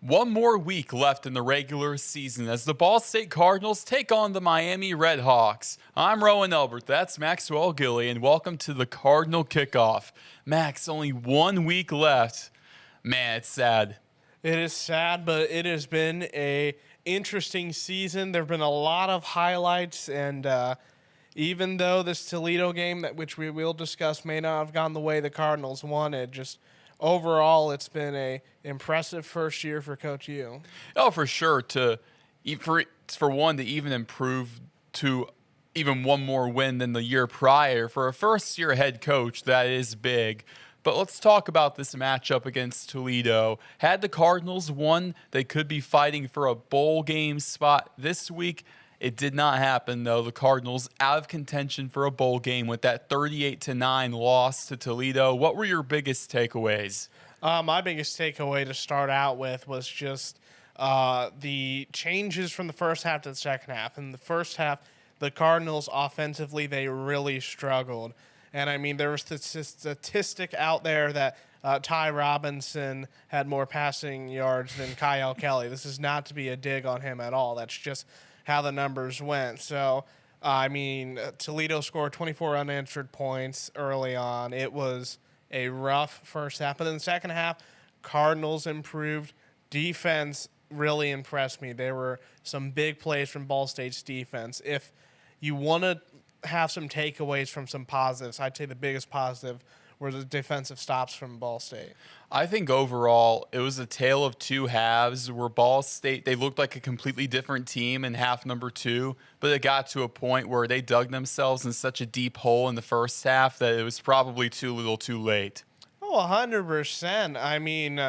One more week left in the regular season as the Ball State Cardinals take on the Miami Redhawks. I'm Roen Elbert, that's Max Gillie, and welcome to the Cardinal Kickoff. Max, only 1 week left. Man, it's sad. It is sad, but it has been a interesting season. There have been a lot of highlights, and even though this Toledo game, which we will discuss, may not have gone the way the Cardinals wanted, just overall, it's been a impressive first year for Coach U. Oh, for sure. For one, to even improve to even one more win than the year prior. For a first-year head coach, that is big. But let's talk about this matchup against Toledo. Had the Cardinals won, they could be fighting for a bowl game spot this week. It did not happen, though. The Cardinals out of contention for a bowl game with that 38-9 loss to Toledo. What were your biggest takeaways? My biggest takeaway to start out with was just the changes from the first half to the second half. In the first half, the Cardinals offensively, they really struggled. And, I mean, there was this statistic out there that Ty Robinson had more passing yards than Kyle Kelly. This is not to be a dig on him at all. That's just how the numbers went. So, Toledo scored 24 unanswered points early on. It was a rough first half. But in the second half, Cardinals improved. Defense really impressed me. There were some big plays from Ball State's defense. If you want to have some takeaways from some positives, I'd say the biggest positive were the defensive stops from Ball State. I think overall it was a tale of two halves where Ball State, they looked like a completely different team in half number two, but it got to a point where they dug themselves in such a deep hole in the first half that it was probably too little too late. Oh, 100%. I mean,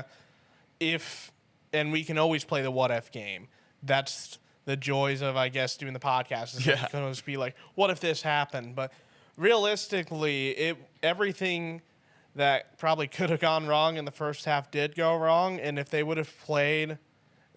and we can always play the what-if game. That's the joys of, I guess, doing the podcast. Is You can always be like, what if this happened? But realistically, everything that probably could have gone wrong in the first half did go wrong, and if they would have played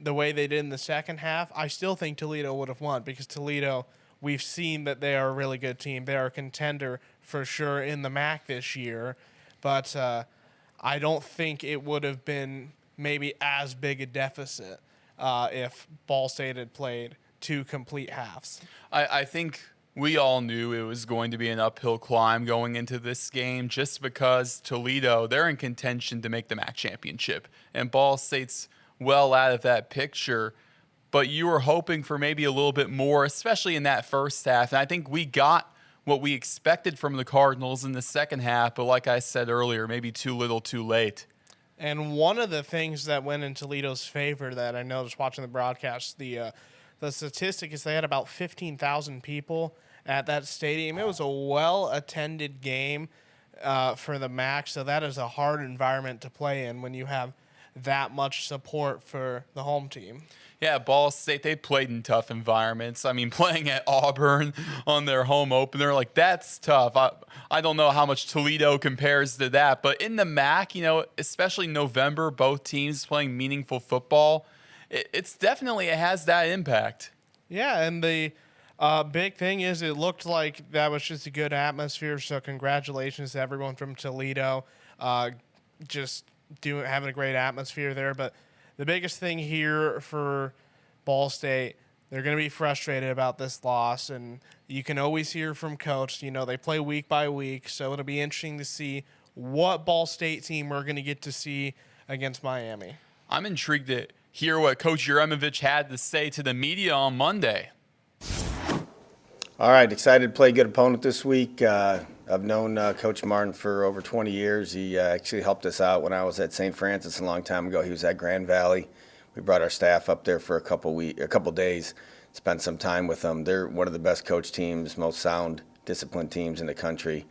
the way they did in the second half, I still think Toledo would have won, because Toledo, we've seen that they are a really good team. They are a contender for sure in the MAC this year, but I don't think it would have been maybe as big a deficit if Ball State had played two complete halves. I think we all knew it was going to be an uphill climb going into this game just because Toledo, they're in contention to make the MAC championship. And Ball State's well out of that picture. But you were hoping for maybe a little bit more, especially in that first half. And I think we got what we expected from the Cardinals in the second half. But like I said earlier, maybe too little too late. And one of the things that went in Toledo's favor that I noticed watching the broadcast, the statistic is they had about 15,000 people at that stadium. It was a well-attended game for the MAC, so that is a hard environment to play in when you have that much support for the home team. Yeah, Ball State, they played in tough environments. I mean, playing at Auburn on their home opener, like, that's tough. I don't know how much Toledo compares to that. But in the MAC, especially November, both teams playing meaningful football, it has that impact. Yeah, and the big thing is it looked like that was just a good atmosphere, so congratulations to everyone from Toledo. Having a great atmosphere there. But the biggest thing here for Ball State, they're going to be frustrated about this loss, and you can always hear from Coach. They play week by week, so it'll be interesting to see what Ball State team we're going to get to see against Miami. I'm intrigued to hear what Coach Uremovich had to say to the media on Monday. All right, excited to play a good opponent this week. I've known Coach Martin for over 20 years. He actually helped us out when I was at St. Francis a long time ago. He was at Grand Valley. We brought our staff up there for a couple days, spent some time with them. They're one of the best coach teams, most sound, disciplined teams in the country.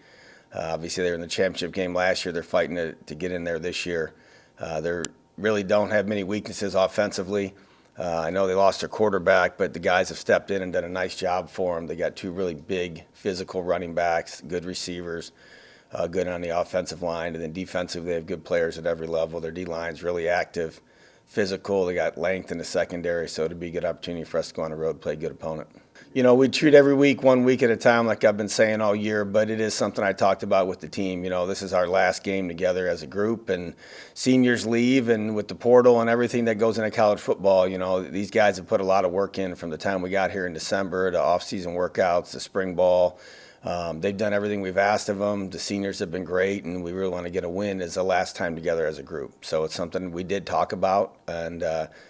Obviously, they were in the championship game last year. They're fighting to get in there this year. They really don't have many weaknesses offensively. I know they lost their quarterback, but the guys have stepped in and done a nice job for them. They got two really big physical running backs, good receivers, good on the offensive line. And then defensively, they have good players at every level. Their D-line's really active. physical. They got length in the secondary, so it'd be a good opportunity for us to go on the road, play a good opponent. We treat every week 1 week at a time, like I've been saying all year, but it is something I talked about with the team. This is our last game together as a group, and seniors leave, and with the portal and everything that goes into college football, these guys have put a lot of work in from the time we got here in December, to off-season workouts, the spring ball. They've done everything we've asked of them. The seniors have been great, and we really want to get a win as the last time together as a group. So it's something we did talk about, and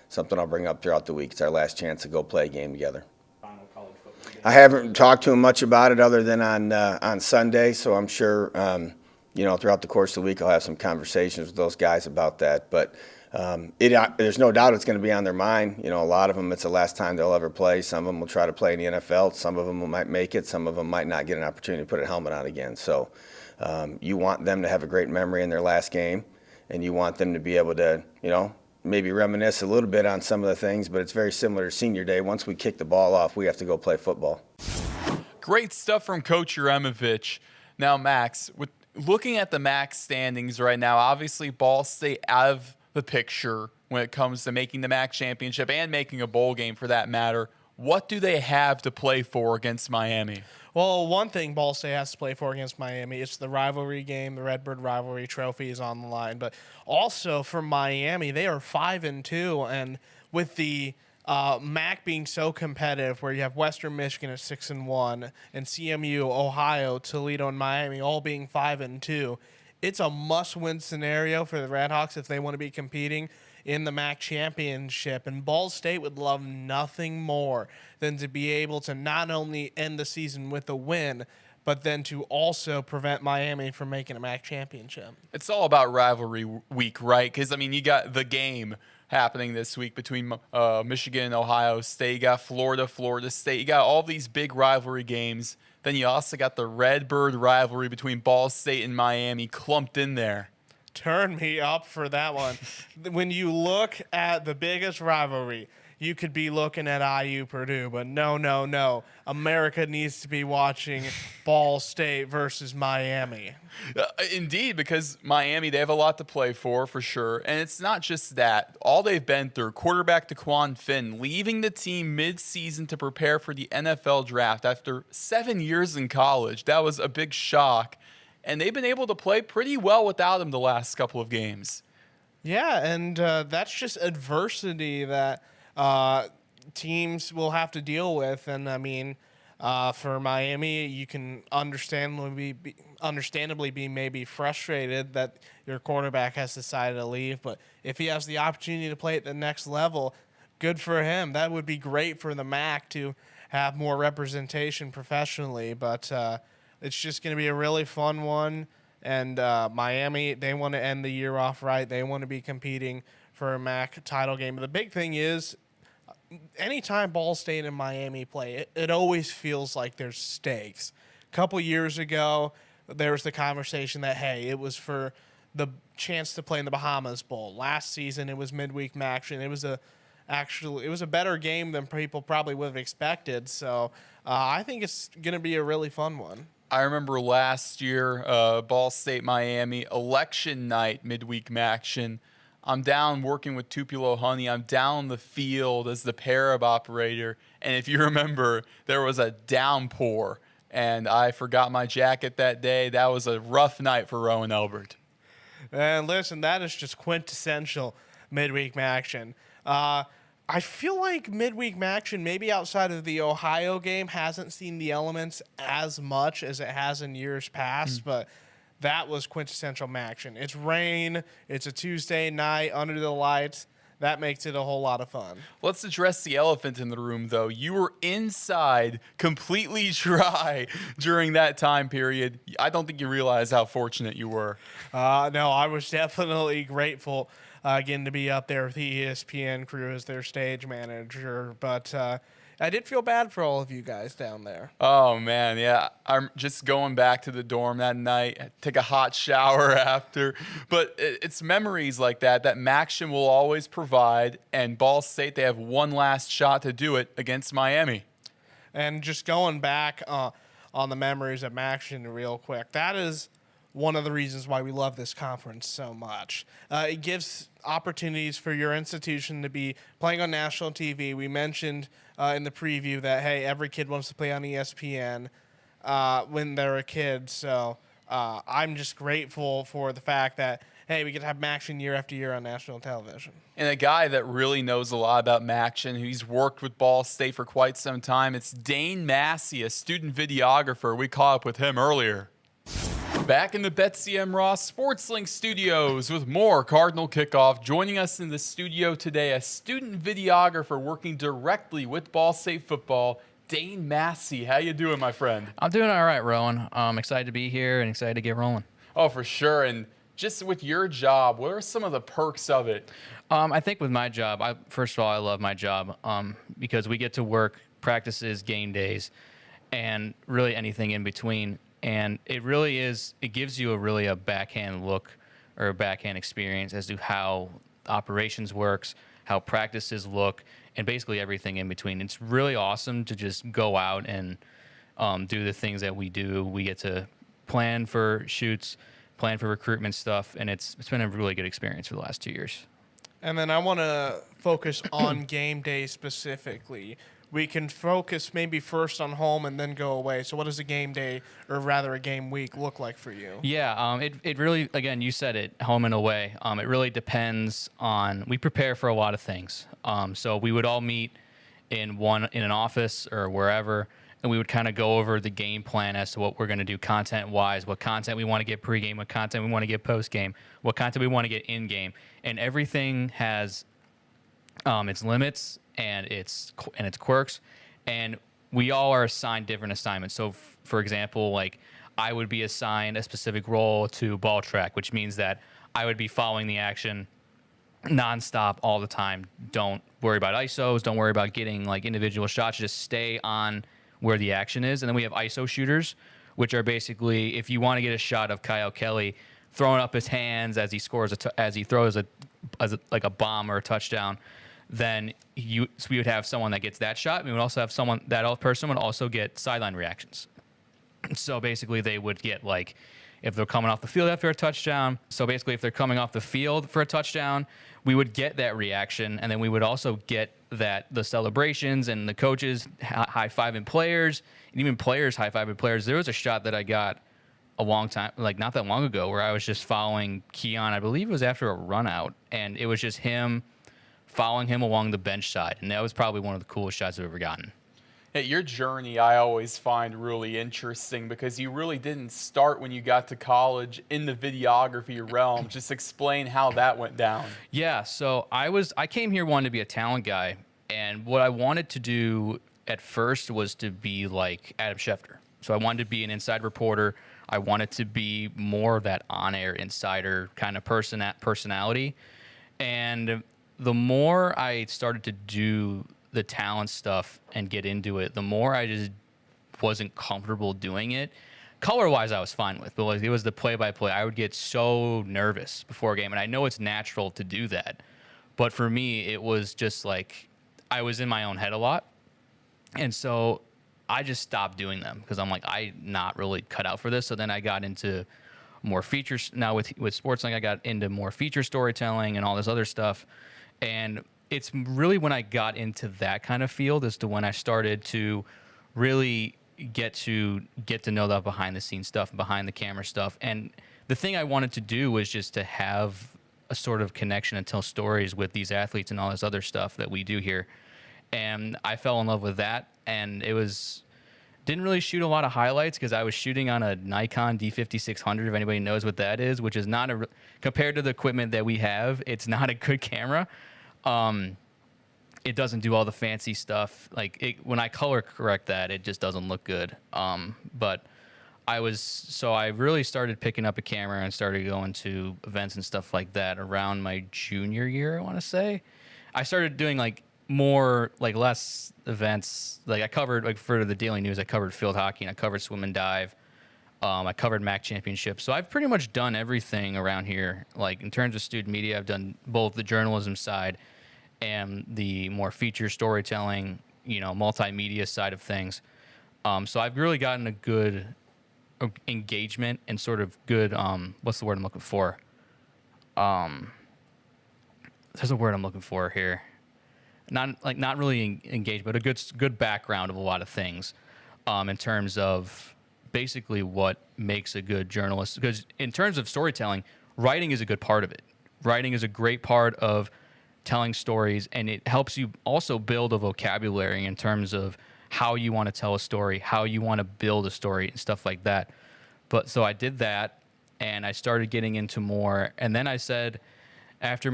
something I'll bring up throughout the week. It's our last chance to go play a game together. I haven't talked to him much about it other than on Sunday, so I'm sure throughout the course of the week I'll have some conversations with those guys about that. But there's no doubt it's going to be on their mind. A lot of them, it's the last time they'll ever play. Some of them will try to play in the NFL. Some of them might make it. Some of them might not get an opportunity to put a helmet on again. So you want them to have a great memory in their last game, and you want them to be able to, maybe reminisce a little bit on some of the things, but it's very similar to senior day. Once we kick the ball off, we have to go play football. Great stuff from Coach Uremovich. Now, Max, with looking at the MAC standings right now, obviously Ball State out of the picture when it comes to making the MAC championship and making a bowl game for that matter. What do they have to play for against Miami? Well, one thing Ball State has to play for against Miami, it's the rivalry game. The Redbird rivalry trophy is on the line. But also for Miami, they are 5-2, and with the MAC being so competitive, where you have Western Michigan at 6-1, and CMU, Ohio, Toledo, and Miami all being 5-2, it's a must-win scenario for the Redhawks if they want to be competing in the MAC championship. And Ball State would love nothing more than to be able to not only end the season with a win, but then to also prevent Miami from making a MAC championship. It's all about rivalry week, right? Because, you got the game happening this week between Michigan and Ohio State. You got Florida, Florida State. You got all these big rivalry games. Then you also got the Redbird rivalry between Ball State and Miami clumped in there. Turn me up for that one. When you look at the biggest rivalry, you could be looking at IU Purdue, but no. America needs to be watching Ball State versus Miami. Indeed, because Miami, they have a lot to play for sure. And it's not just that. All they've been through, quarterback DeQuan Finn leaving the team mid-season to prepare for the NFL draft after 7 years in college. That was a big shock. And they've been able to play pretty well without him the last couple of games. Yeah, and that's just adversity that teams will have to deal with. And, for Miami, you can understandably be maybe frustrated that your quarterback has decided to leave. But if he has the opportunity to play at the next level, good for him. That would be great for the MAC to have more representation professionally. But it's just going to be a really fun one. And Miami, they want to end the year off right. They want to be competing for a MAC title game. But the big thing is, anytime Ball State and Miami play, it always feels like there's stakes. A couple years ago, there was the conversation that, hey, it was for the chance to play in the Bahamas Bowl. Last season, it was midweek action. It was a better game than people probably would have expected. So I think it's going to be a really fun one. I remember last year, Ball State, Miami, election night, midweek action. I'm down working with Tupelo Honey. I'm down the field as the Parab operator. And if you remember, there was a downpour, and I forgot my jacket that day. That was a rough night for Roen Elbert. And listen, that is just quintessential midweek action. I feel like midweek action, maybe outside of the Ohio game, hasn't seen the elements as much as it has in years past, but that was quintessential action. It's rain. It's a Tuesday night under the lights. That makes it a whole lot of fun. Let's address the elephant in the room, though. You were inside, completely dry during that time period. I don't think you realize how fortunate you were. No, I was definitely grateful again to be up there with the ESPN crew as their stage manager. But I did feel bad for all of you guys down there. Oh, man, yeah. I'm just going back to the dorm that night, take a hot shower after. But it's memories like that Maction will always provide, and Ball State, they have one last shot to do it against Miami. And just going back on the memories of Maction real quick, that is one of the reasons why we love this conference so much. It gives opportunities for your institution to be playing on national TV. We mentioned in the preview that, hey, every kid wants to play on ESPN when they're a kid. So I'm just grateful for the fact that, hey, we get to have Maction year after year on national television. And a guy that really knows a lot about Maction, who's worked with Ball State for quite some time, it's Dane Massey, a student videographer. We caught up with him earlier. Back in the BetCM Ross SportsLink studios with more Cardinal Kickoff. Joining us in the studio today, a student videographer working directly with Ball State football, Dane Massey. How you doing, my friend? I'm doing all right, Roen. I'm excited to be here and excited to get rolling. Oh, for sure. And just with your job, what are some of the perks of it? I think with my job, first of all, I love my job because we get to work practices, game days, and really anything in between. And it really is, it gives you a backhand look or a backhand experience as to how operations works, how practices look, and basically everything in between. It's really awesome to just go out and do the things that we do. We get to plan for shoots, plan for recruitment stuff, and it's been a really good experience for the last 2 years. And then I want to focus on game day specifically. We can focus maybe first on home and then go away. So what does a game day, or rather a game week, look like for you? Yeah, it really, again, you said it, home and away. It really depends on, we prepare for a lot of things. So we would all meet in an office or wherever, and we would kind of go over the game plan as to what we're going to do content-wise, what content we want to get pregame, what content we want to get postgame, what content we want to get in-game. And everything has its limits and its quirks, and we all are assigned different assignments. So, for example, like I would be assigned a specific role to ball track, which means that I would be following the action nonstop all the time. Don't worry about ISOs. Don't worry about getting like individual shots. Just stay on where the action is. And then we have ISO shooters, which are basically if you want to get a shot of Kyle Kelly throwing up his hands as he scores as he throws like a bomb or a touchdown, then we would have someone that gets that shot. We would also have that person would also get sideline reactions. So basically they would get like, if they're coming off the field after a touchdown. So basically if they're coming off the field for a touchdown, we would get that reaction. And then we would also get the celebrations and the coaches high-fiving players, and even players high-fiving players. There was a shot that I got a long time, like not that long ago, where I was just following Keon. I believe it was after a run out, and it was just him following him along the bench side, and that was probably one of the coolest shots I've ever gotten. Hey, your journey I always find really interesting because you really didn't start when you got to college in the videography realm. Just explain how that went down. Yeah, so I came here wanting to be a talent guy, and what I wanted to do at first was to be like Adam Schefter. So I wanted to be an inside reporter. I wanted to be more of that on-air insider kind of personality, and the more I started to do the talent stuff and get into it, the more I just wasn't comfortable doing it. Color-wise, I was fine with, but like it was the play-by-play. I would get so nervous before a game, and I know it's natural to do that, but for me, it was just like I was in my own head a lot, and so I just stopped doing them because I'm like, I'm not really cut out for this. So then I got into more features. Now with SportsLink, I got into more feature storytelling and all this other stuff. And it's really when I got into that kind of field as to when I started to really get to know the behind the scenes stuff, behind the camera stuff. And the thing I wanted to do was just to have a sort of connection and tell stories with these athletes and all this other stuff that we do here. And I fell in love with that. And didn't really shoot a lot of highlights because I was shooting on a Nikon D5600, if anybody knows what that is, which is not compared to the equipment that we have, it's not a good camera. It doesn't do all the fancy stuff. Like when I color correct that, it just doesn't look good. But I really started picking up a camera and started going to events and stuff like that around my junior year, I want to say. I started doing less events. Like I covered, for the Daily News, I covered field hockey and I covered swim and dive. I covered MAC championships. So I've pretty much done everything around here. Like in terms of student media, I've done both the journalism side and the more feature storytelling, multimedia side of things. So I've really gotten a good engagement and sort of good what's the word I'm looking for? There's a word I'm looking for here. Not really engaged, but a good background of a lot of things in terms of basically what makes a good journalist. Because in terms of storytelling, writing is a good part of it. Writing is a great part of telling stories, and it helps you also build a vocabulary in terms of how you want to tell a story, how you want to build a story, and stuff like that. But so I did that, and I started getting into more. And then I said, after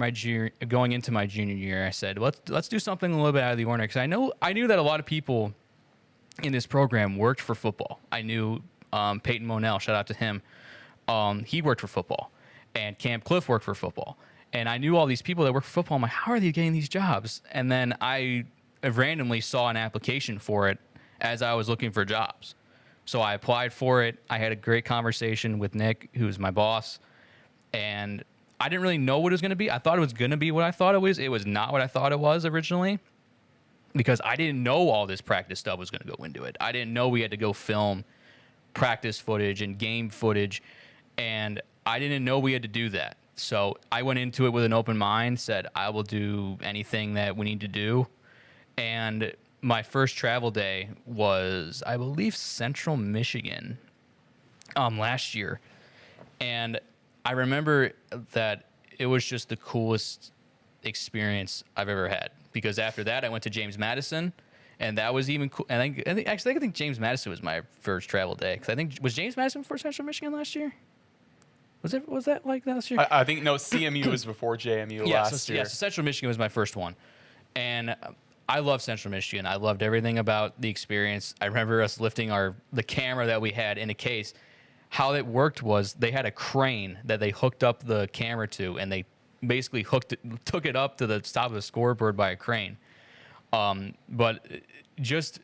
going into my junior year, I said, let's do something a little bit out of the ordinary. Because I knew that a lot of people in this program worked for football. I knew Peyton Monell, shout out to him. He worked for football, and Camp Cliff worked for football. And I knew all these people that work for football. I'm like, how are they getting these jobs? And then I randomly saw an application for it as I was looking for jobs. So I applied for it. I had a great conversation with Nick, who's my boss, and I didn't really know what it was going to be. I thought it was going to be what I thought it was. It was not what I thought it was originally, because I didn't know all this practice stuff was going to go into it. I didn't know we had to go film practice footage and game footage, and I didn't know we had to do that. So I went into it with an open mind, said I will do anything that we need to do. And my first travel day was, I believe, Central Michigan last year. And I remember that it was just the coolest experience I've ever had, because after that I went to James Madison, and that was even cool. And I think James Madison was my first travel day, because I think, was James Madison before Central Michigan last year? Was that like last year? I think, no, CMU was before JMU last year. Yeah, so Central Michigan was my first one. And I love Central Michigan. I loved everything about the experience. I remember us lifting the camera that we had in a case. How it worked was they had a crane that they hooked up the camera to, and they basically took it up to the top of the scoreboard by a crane. But just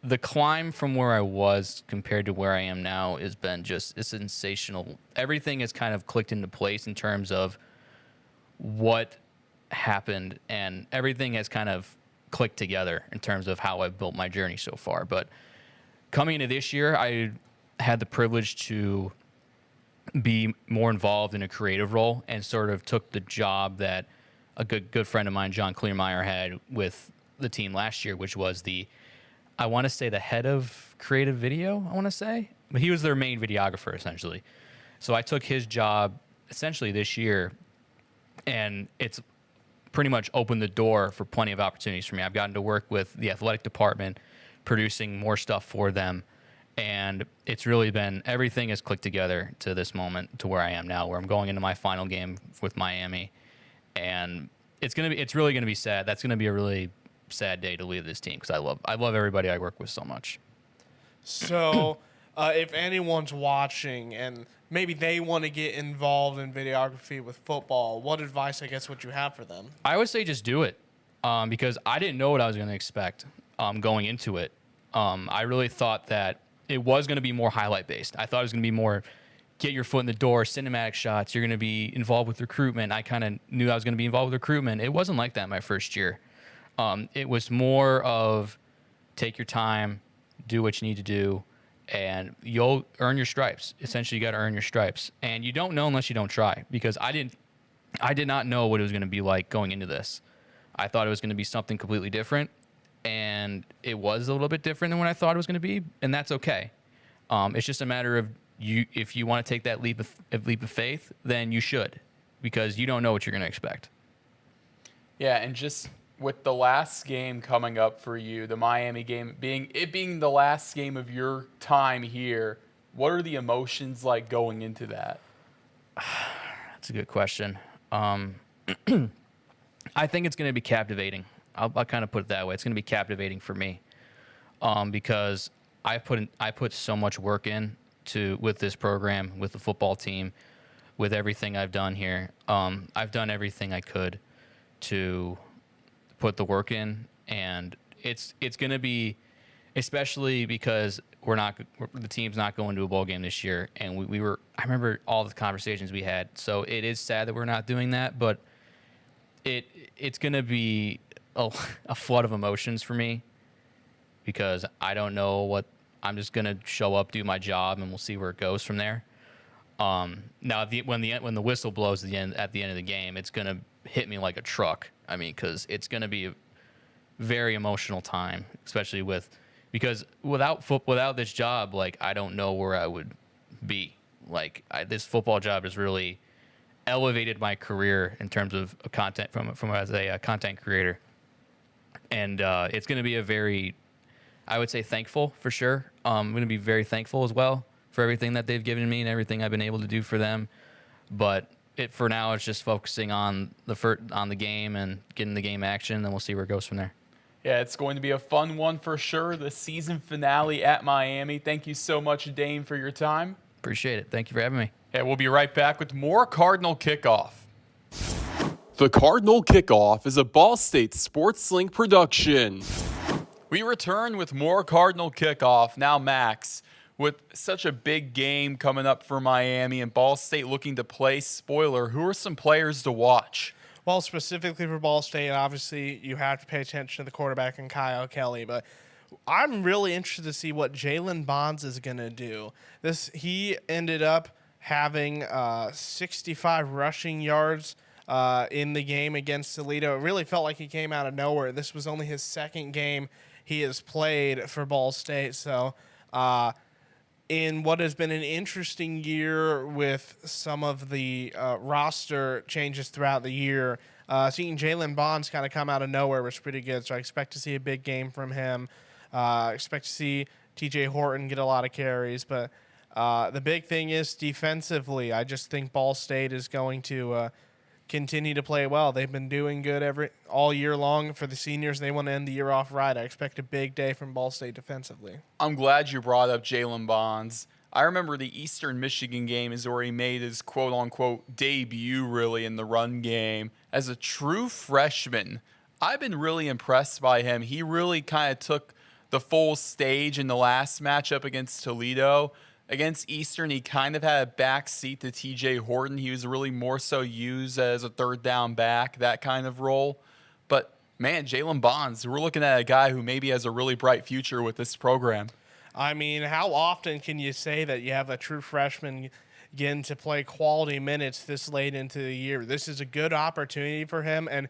the climb from where I was compared to where I am now has been just sensational. Everything has kind of clicked into place in terms of what happened, and everything has kind of clicked together in terms of how I've built my journey so far. But coming into this year, I had the privilege to be more involved in a creative role, and sort of took the job that a good friend of mine, John Clearmeyer, had with the team last year, which was I want to say the head of creative video, I want to say. But he was their main videographer, essentially. So I took his job essentially this year, and it's pretty much opened the door for plenty of opportunities for me. I've gotten to work with the athletic department, producing more stuff for them, and it's really been, everything has clicked together to this moment, to where I am now, where I'm going into my final game with Miami, and it's really gonna be sad. That's gonna be a really sad day to leave this team, because I love everybody I work with so much. So if anyone's watching and maybe they want to get involved in videography with football, what advice, I guess, would you have for them? I would say just do it, because I didn't know what I was going to expect going into it. I really thought that it was going to be more highlight based. I thought it was going to be more get your foot in the door, cinematic shots. You're going to be involved with recruitment. I kind of knew I was going to be involved with recruitment. It wasn't like that my first year. It was more of take your time, do what you need to do, and you'll earn your stripes. Essentially, you got to earn your stripes. And you don't know unless you don't try, because I did not know what it was going to be like going into this. I thought it was going to be something completely different, and it was a little bit different than what I thought it was going to be, and that's okay. It's just a matter of if you want to take that leap of faith, then you should, because you don't know what you're going to expect. Yeah, and just with the last game coming up for you, the Miami game being the last game of your time here, what are the emotions like going into that? That's a good question. I think it's going to be captivating. I'll kind of put it that way. It's going to be captivating for me, because I put so much work in with this program, with the football team, with everything I've done here. I've done everything I could to put the work in, and it's going to be, especially because the team's not going to a bowl game this year, and I remember all the conversations we had. So it is sad that we're not doing that, but it's going to be a flood of emotions for me, because I don't know I'm just gonna show up, do my job, and we'll see where it goes from there. Now, when the whistle blows at the end of the game, it's gonna hit me like a truck. I mean, because it's gonna be a very emotional time, especially because without this job, like, I don't know where I would be. Like, this football job has really elevated my career in terms of content from as a content creator, and it's going to be I would say thankful for sure. I'm going to be very thankful as well for everything that they've given me and everything I've been able to do for them. But for now, it's just focusing on the game and getting the game action, and we'll see where it goes from there. Yeah, it's going to be a fun one for sure. The season finale at Miami. Thank you so much, Dane, for your time. Appreciate it. Thank you for having me. Yeah, we'll be right back with more Cardinal Kickoff. The Cardinal Kickoff is a Ball State Sports Link production. We return with more Cardinal Kickoff. Now, Max, with such a big game coming up for Miami and Ball State looking to play spoiler, who are some players to watch? Well, specifically for Ball State, obviously you have to pay attention to the quarterback and Kyle Kelly, but I'm really interested to see what Jalen Bonds is going to do. He ended up having 65 rushing yards in the game against Toledo. It really felt like he came out of nowhere. This was only his second game he has played for Ball State. So in what has been an interesting year with some of the roster changes throughout the year, seeing Jalen Bonds kind of come out of nowhere was pretty good. So I expect to see a big game from him. Expect to see TJ Horton get a lot of carries. But the big thing is defensively, I just think Ball State is going to continue to play well. They've been doing good all year long. For the seniors, they want to end the year off right. I expect a big day from Ball State defensively. I'm glad you brought up Jalen Bonds. I remember the Eastern Michigan game is where he made his quote-unquote debut really in the run game. As a true freshman, I've been really impressed by him. He really kind of took the full stage in the last matchup against Toledo. Against Eastern, he kind of had a back seat to TJ Horton. He was really more so used as a third down back, that kind of role. But, man, Jalen Bonds, we're looking at a guy who maybe has a really bright future with this program. I mean, how often can you say that you have a true freshman getting to play quality minutes this late into the year? This is a good opportunity for him. And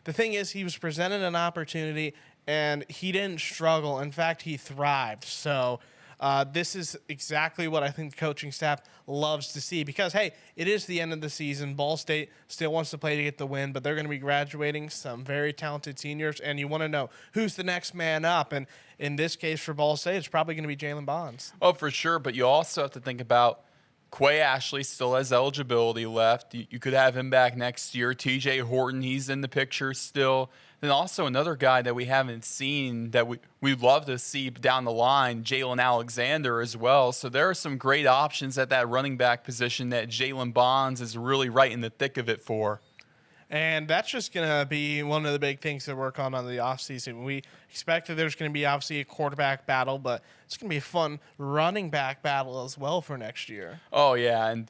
the thing is, he was presented an opportunity, and he didn't struggle. In fact, he thrived. So this is exactly what I think the coaching staff loves to see because, hey, it is the end of the season. Ball State still wants to play to get the win, but they're going to be graduating some very talented seniors, and you want to know who's the next man up. And in this case for Ball State, it's probably going to be Jalen Bonds. Oh, for sure, but you also have to think about Quay Ashley still has eligibility left. You could have him back next year. TJ Horton, he's in the picture still. Then also another guy that we haven't seen that we'd love to see down the line, Jalen Alexander as well. So there are some great options at that running back position that Jalen Bonds is really right in the thick of it for. And that's just going to be one of the big things to work on the offseason. We expect that there's going to be obviously a quarterback battle, but it's going to be a fun running back battle as well for next year. Oh, yeah. And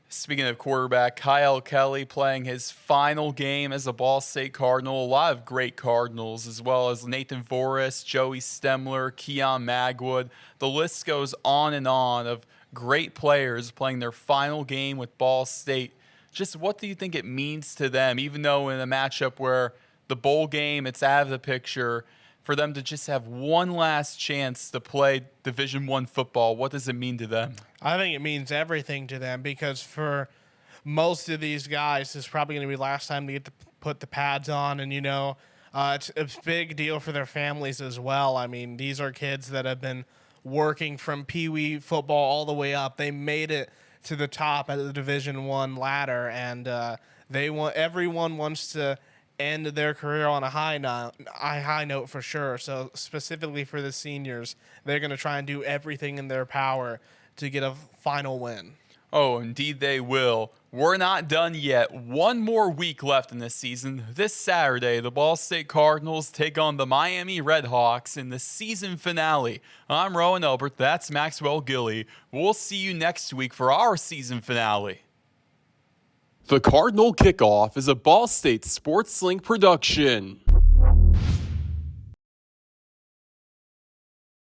speaking of quarterback, Kyle Kelly playing his final game as a Ball State Cardinal. A lot of great Cardinals, as well as Nathan Forrest, Joey Stemler, Keon Magwood. The list goes on and on of great players playing their final game with Ball State. Just what do you think it means to them, even though in a matchup where the bowl game, it's out of the picture, for them to just have one last chance to play Division I football? What does it mean to them? I think it means everything to them because for most of these guys, it's probably going to be the last time to get to put the pads on. And, it's a big deal for their families as well. I mean, these are kids that have been working from Pee Wee football all the way up. They made it to the top of the Division I ladder, and everyone wants to end their career on a high note for sure. So specifically for the seniors, they're going to try and do everything in their power to get a final win. Oh, indeed they will. We're not done yet. One more week left in this season. This Saturday, the Ball State Cardinals take on the Miami Redhawks in the season finale. I'm Roen Elbert. That's Max Gillie. We'll see you next week for our season finale. The Cardinal Kickoff is a Ball State Sports Link production.